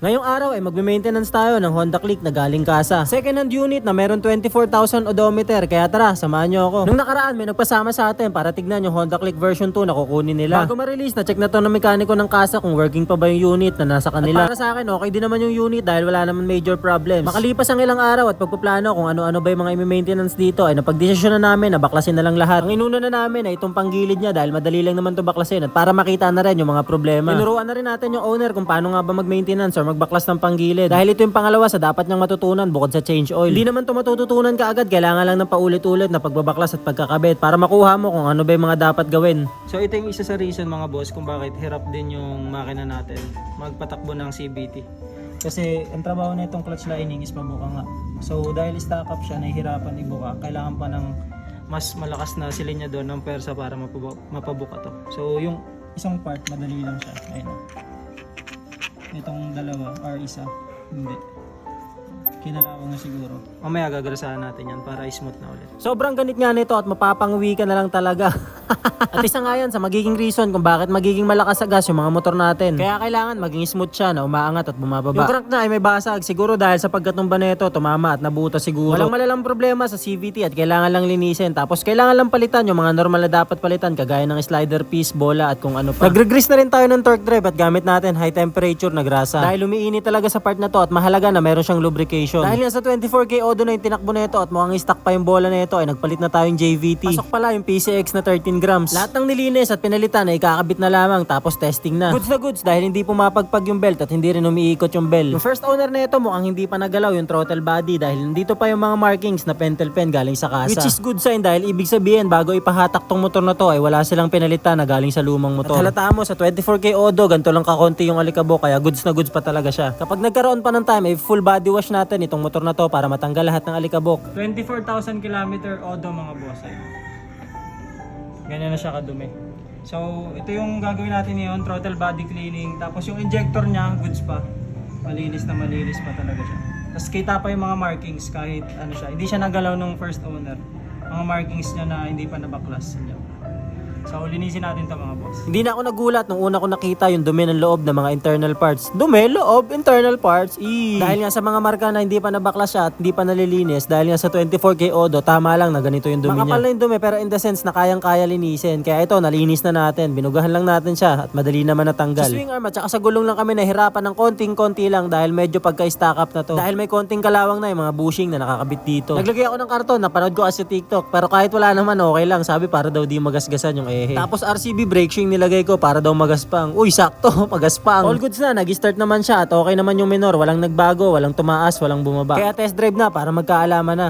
Ngayong araw ay magme-maintenance tayo ng Honda Click na galing kasa. Second hand unit na meron 24,000 odometer. Kaya tara, samahan nyo ako. Nung nakaraan may nagpasama sa atin para tignan yung Honda Click version 2 na kukunin nila. Bago ma-release, na check na to ng mekaniko ng kasa kung working pa ba yung unit na nasa kanila. At para sa akin, okay din naman yung unit dahil wala naman major problems. Makalipas ang ilang araw at pagpaplano kung ano-ano ba yung mga i-maintenance dito, ay napagdesisyon na namin na baklasin na lang lahat. Ang inuna na namin ay itong panggilid niya dahil madali lang naman to baklasin at para makita na rin yung mga problema. Tinuruan na rin natin yung owner kung paano nga ba mag-maintenance or magbaklas ng panggilid. Dahil ito yung pangalawa sa dapat niyang matutunan bukod sa change oil. Hindi naman ito matututunan kaagad, kailangan lang ng paulit-ulit na pagbabaklas at pagkakabit para makuha mo kung ano ba yung mga dapat gawin. So ito yung isa sa reason mga boss kung bakit hirap din yung makina natin magpatakbo ng CVT. Kasi ang trabaho na itong clutch lining is pabuka nga. So dahil stock up siya, nahihirapan ibuka. Kailangan pa ng mas malakas na silinyador ng persa para mapabuka to. So yung isang part madali lang siya. Ayun. Itong dalawa or isa, hindi. Kinalawang na siguro. Mamaya gagarasahan natin yan para smooth na ulit. Sobrang ganit nga nito at mapapanguwi ka na lang talaga. At isa nga yan sa magiging reason kung bakit magiging malakas sa gas yung mga motor natin. Kaya kailangan maging smooth siya na umaangat at bumababa. Yung crank na ay may basag, siguro dahil sa pagkatumba nito, tumama at nabuta siguro. Walang malalang problema sa CVT at kailangan lang linisin. Tapos kailangan lang palitan yung mga normal na dapat palitan kagaya ng slider piece, bola at kung ano pa. Nagre-grease na rin tayo ng torque drive at gamit natin high temperature na grasa. Dahil umiinit talaga sa part na to at mahalaga na meron siyang lubrication. Dahil nga sa 24K Odo na yung tinakbo nito at mukhang stock pa yung bola nito ay nagpalit na tayong JVT. Pasok pala yung PCX na 13 grams. Lahat ng nilinis at pinalitan ay kakabit na lamang tapos testing na. Goods na goods dahil hindi pumapagpag yung belt at hindi rin umiikot yung bell. Yung first owner nito mukhang hindi pa nagalaw yung throttle body dahil nandito pa yung mga markings na pentel pen galing sa kasa. Which is good sign dahil ibig sabihin bago ipahatak tong motor na to ay wala silang pinalitan na galing sa lumang motor. At halata mo sa 24K Odo ganito lang kakonti yung alikabok kaya goods na goods pa talaga siya. Kapag nagkaroon pa ng time ay full body wash natin itong motor na to para matanggal lahat ng alikabok. 24,000 km Odo mga boss ay. Ganyan na siya kadumi. So, ito yung gagawin natin ngayon, throttle body cleaning. Tapos yung injector niya, goods pa. Malinis pa talaga siya. Tapos kita pa yung mga markings kahit ano siya. Hindi siya nagalaw nung first owner. Mga markings niya na hindi pa nabaklas niya. So, linisin natin ito mga boss. Hindi na ako nagulat nung una ko nakita yung dumi ng loob ng mga internal parts. Dumi, loob, internal parts. Dahil nga sa mga marka na hindi pa nabaklas siya at hindi pa nalilinis, dahil nga sa 24K Odo, tama lang na ganito yung dumi niya. Makapal na yung dumi pero in the sense na kayang-kaya linisin. Kaya ito, nalinis na natin. Binugahan lang natin siya at madali naman natanggal. Sa swing arm at saka sa gulong lang kami nahirapan ng konting-konti lang dahil medyo pagka-stack up na to. Dahil may konting kalawang na yung mga bushing na nakakabit dito. Naglagay ako ng karton, napanood ko kasi TikTok. Pero kahit wala naman, okay lang. Sabi para daw di magasgasan yung ehe. Tapos RCB brake shoe yung nilagay ko para daw magaspang. Uy, sakto, magaspang. All goods na, nag-start naman siya at okay naman yung minor. Walang nagbago, walang tumaas, walang bumaba. Kaya test drive na para magkaalaman na.